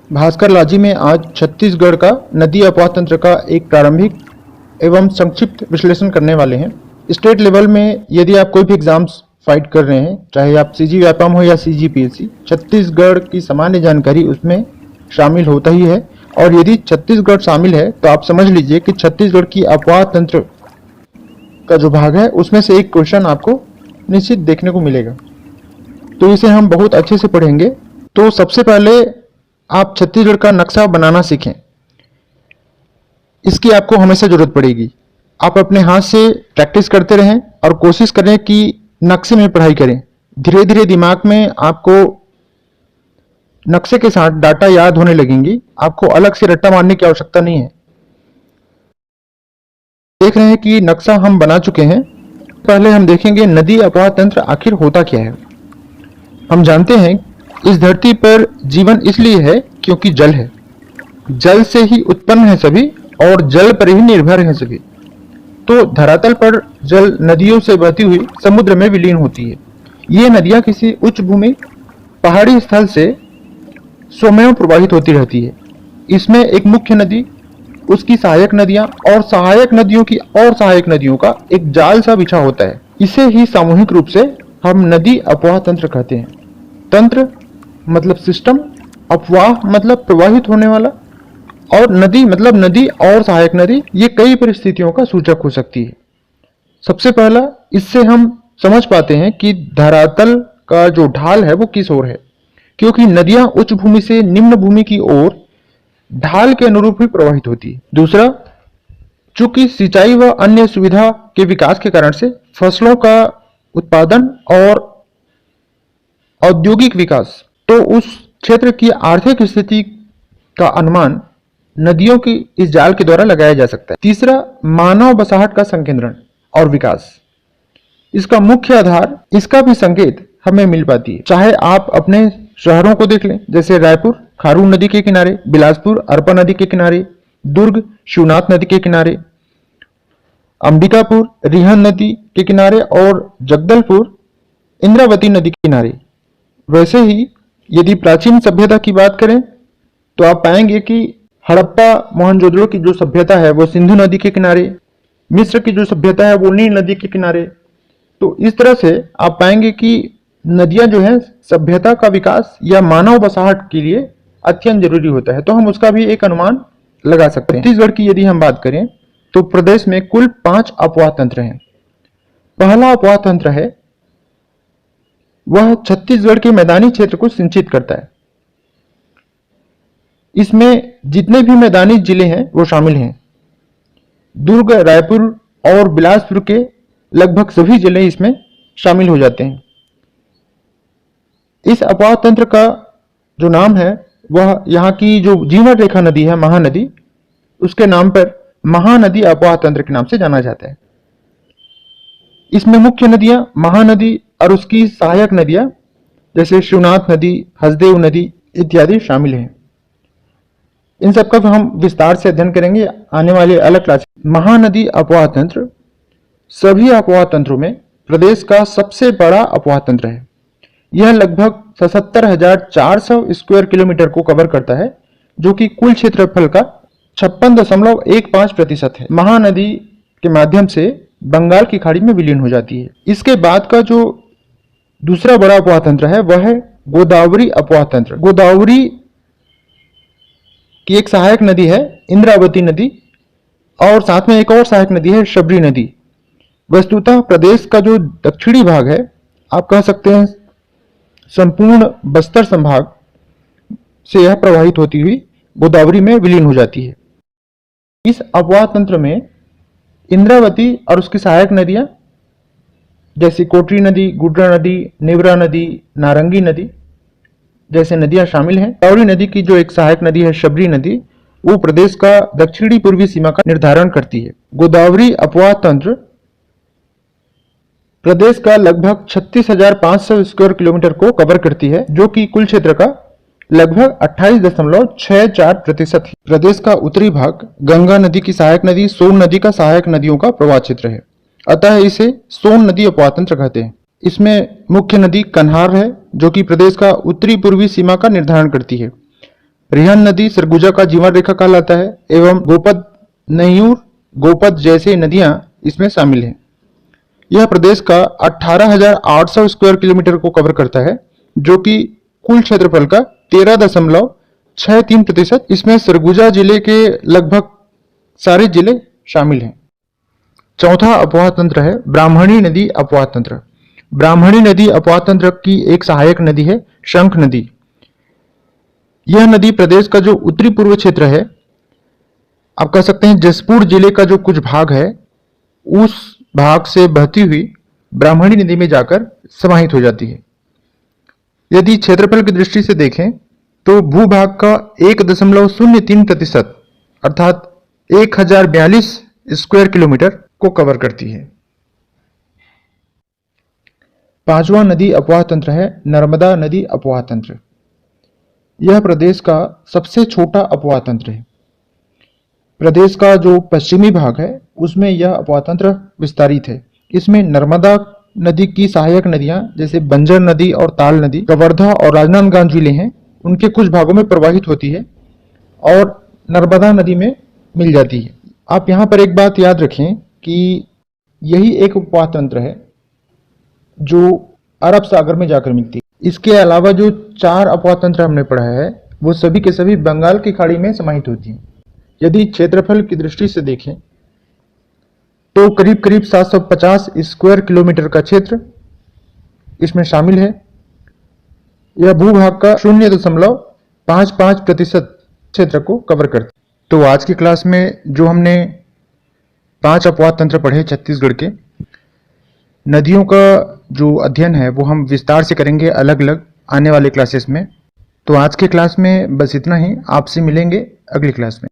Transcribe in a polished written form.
भास्कर लाजी में आज छत्तीसगढ़ का नदी अपवाह तंत्र का एक प्रारंभिक एवं संक्षिप्त विश्लेषण करने वाले हैं। स्टेट लेवल में यदि आप कोई भी एग्जाम्स फाइट कर रहे हैं, चाहे आप सीजी व्यापम हो या सीजीपीएससी, छत्तीसगढ़ की सामान्य जानकारी उसमें शामिल होता ही है। और यदि छत्तीसगढ़ शामिल है तो आप समझ लीजिए कि छत्तीसगढ़ की अपवाह तंत्र का जो भाग है उसमें से एक क्वेश्चन आपको निश्चित देखने को मिलेगा। तो इसे हम बहुत अच्छे से पढ़ेंगे। तो सबसे पहले आप छत्तीसगढ़ का नक्शा बनाना सीखें। इसकी आपको हमेशा जरूरत पड़ेगी। आप अपने हाथ से प्रैक्टिस करते रहें और कोशिश करें कि नक्शे में पढ़ाई करें। धीरे धीरे दिमाग में आपको नक्शे के साथ डाटा याद होने लगेंगी। आपको अलग से रट्टा मारने की आवश्यकता नहीं है। देख रहे हैं कि नक्शा हम बना चुके हैं। पहले हम देखेंगे नदी अपवाह तंत्र आखिर होता क्या है। हम जानते हैं इस धरती पर जीवन इसलिए है क्योंकि जल है। जल से ही उत्पन्न है सभी और जल पर ही निर्भर है सभी। तो धरातल पर जल नदियों से बहती हुई समुद्र में विलीन होती है। ये नदियां किसी उच्च भूमि पहाड़ी स्थल से स्वयं प्रवाहित होती रहती है। इसमें एक मुख्य नदी, उसकी सहायक नदियां और सहायक नदियों की और सहायक नदियों का एक जाल सा बिछा होता है। इसे ही सामूहिक रूप से हम नदी अपवाह तंत्र कहते हैं। तंत्र मतलब सिस्टम, अपवाह मतलब प्रवाहित होने वाला, और नदी मतलब नदी और सहायक नदी। ये कई परिस्थितियों का सूचक हो सकती है। सबसे पहला इससे हम समझ पाते हैं कि धरातल का जो ढाल है वो किस ओर है, क्योंकि नदियां उच्च भूमि से निम्न भूमि की ओर ढाल के अनुरूप ही प्रवाहित होती है। दूसरा, चूंकि सिंचाई व अन्य सुविधा के विकास के कारण से फसलों का उत्पादन और औद्योगिक विकास, तो उस क्षेत्र की आर्थिक स्थिति का अनुमान नदियों की इस जाल के द्वारा लगाया जा सकता है। तीसरा, मानव बसाहट का संकेंद्रण और विकास। इसका मुख्य आधार, इसका भी संकेत हमें मिल पाती है। चाहे आप अपने शहरों को देख लें, जैसे रायपुर खारून नदी के किनारे, बिलासपुर अरपा नदी के किनारे, दुर्ग शिवनाथ नदी के किनारे, अंबिकापुर रिहन नदी के किनारे और जगदलपुर इंद्रावती नदी के किनारे। वैसे ही यदि प्राचीन सभ्यता की बात करें तो आप पाएंगे कि हड़प्पा मोहनजोदड़ो की जो सभ्यता है वो सिंधु नदी के किनारे, मिस्र की जो सभ्यता है वो नील नदी के किनारे। तो इस तरह से आप पाएंगे कि नदियां जो है सभ्यता का विकास या मानव बसाहट के लिए अत्यंत जरूरी होता है। तो हम उसका भी एक अनुमान लगा सकते हैं। छत्तीसगढ़ की यदि हम बात करें तो प्रदेश में कुल 5 अपवाह तंत्र हैं। पहला अपवाह तंत्र है वह छत्तीसगढ़ के मैदानी क्षेत्र को सिंचित करता है। इसमें जितने भी मैदानी जिले हैं वो शामिल हैं। दुर्ग, रायपुर और बिलासपुर के लगभग सभी जिले इसमें शामिल हो जाते हैं। इस अपवाह तंत्र का जो नाम है वह यहाँ की जो जीवन रेखा नदी है, महानदी, उसके नाम पर महानदी अपवाह तंत्र के नाम से जाना जाता है। इसमें मुख्य नदियां महानदी और उसकी सहायक नदियां जैसे शिवनाथ नदी, हसदेव नदी इत्यादि शामिल हैं। इन सबका तो हम विस्तार से अध्ययन करेंगे आने वाले अलग क्लास। महानदी अपवाह तंत्र सभी अपवाह तंत्रों में प्रदेश का सबसे बड़ा अपवाह तंत्र है। यह लगभग 77,400 स्क्वायर किलोमीटर को कवर करता है, जो कि कुल क्षेत्रफल का 56.15% है। महानदी के माध्यम से बंगाल की खाड़ी में विलीन हो जाती है। इसके बाद का जो दूसरा बड़ा अपवाह तंत्र है वह है गोदावरी अपवाह तंत्र। गोदावरी की एक सहायक नदी है इंद्रावती नदी, और साथ में एक और सहायक नदी है शबरी नदी। वस्तुतः प्रदेश का जो दक्षिणी भाग है, आप कह सकते हैं संपूर्ण बस्तर संभाग से यह प्रवाहित होती हुई गोदावरी में विलीन हो जाती है। इस अपवाह तंत्र में इंद्रावती और उसकी सहायक नदियां जैसे कोटरी नदी, गुड्रा नदी, नेवरा नदी, नारंगी नदी जैसे नदियां शामिल हैं। गोदावरी नदी की जो एक सहायक नदी है शबरी नदी, वो प्रदेश का दक्षिणी पूर्वी सीमा का निर्धारण करती है। गोदावरी अपवाह तंत्र प्रदेश का लगभग 36,500 स्क्वायर किलोमीटर को कवर करती है, जो कि कुल क्षेत्र का लगभग 28.64% है। प्रदेश का उत्तरी भाग गंगा नदी की सहायक नदी, सोन नदी का सहायक नदियों का प्रवाह क्षेत्र है, अतः इसे सोन नदी अपवाह तंत्र कहते हैं। इसमें मुख्य नदी कन्हार है, जो कि प्रदेश का उत्तरी पूर्वी सीमा का निर्धारण करती है। रिहन नदी सरगुजा का जीवन रेखा कहलाता है एवं गोपद, नयूर, गोपद जैसे नदियां इसमें शामिल हैं। यह प्रदेश का 18,800 स्क्वायर किलोमीटर को कवर करता है, जो कि कुल क्षेत्रफल का 13.63%। इसमें सरगुजा जिले के लगभग सारे जिले शामिल हैं। चौथा अपवाह तंत्र है ब्राह्मणी नदी अपवाह तंत्र। ब्राह्मणी नदी अपवाह तंत्र की एक सहायक नदी है शंख नदी। यह नदी प्रदेश का जो उत्तरी पूर्व क्षेत्र है, आप कह सकते हैं जसपुर जिले का जो कुछ भाग है, उस भाग से बहती हुई ब्राह्मणी नदी में जाकर समाहित हो जाती है। यदि क्षेत्रफल की दृष्टि से देखें तो भूभाग का 1.03% अर्थात 1042 स्क्वायर किलोमीटर को कवर करती है। पांचवा नदी अपवाह तंत्र है नर्मदा नदी अपवाह तंत्र। यह प्रदेश का सबसे छोटा अपवाह तंत्र है। प्रदेश का जो पश्चिमी भाग है उसमें यह अपवाह तंत्र विस्तारित है। इसमें नर्मदा नदी की सहायक नदियां जैसे बंजर नदी और ताल नदी कवर्धा और राजनांदगांव जिले हैं, उनके कुछ भागों में प्रवाहित होती है और नर्मदा नदी में मिल जाती है। आप यहाँ पर एक बात याद रखें कि यही एक उपवाह तंत्र है जो अरब सागर में जाकर मिलती है। इसके अलावा जो 4 अपवाह तंत्र हमने पढ़ा है वो सभी के सभी बंगाल की खाड़ी में समाहित होती हैं। यदि क्षेत्रफल की दृष्टि से देखें तो करीब करीब 750 स्क्वायर किलोमीटर का क्षेत्र इसमें शामिल है। यह भूभाग का 0.55% क्षेत्र को कवर करती है। तो आज की क्लास में जो हमने 5 अपवाह तंत्र पढ़े छत्तीसगढ़ के, नदियों का जो अध्ययन है वो हम विस्तार से करेंगे अलग अलग आने वाले क्लासेस में। तो आज के क्लास में बस इतना ही। आपसे मिलेंगे अगली क्लास में।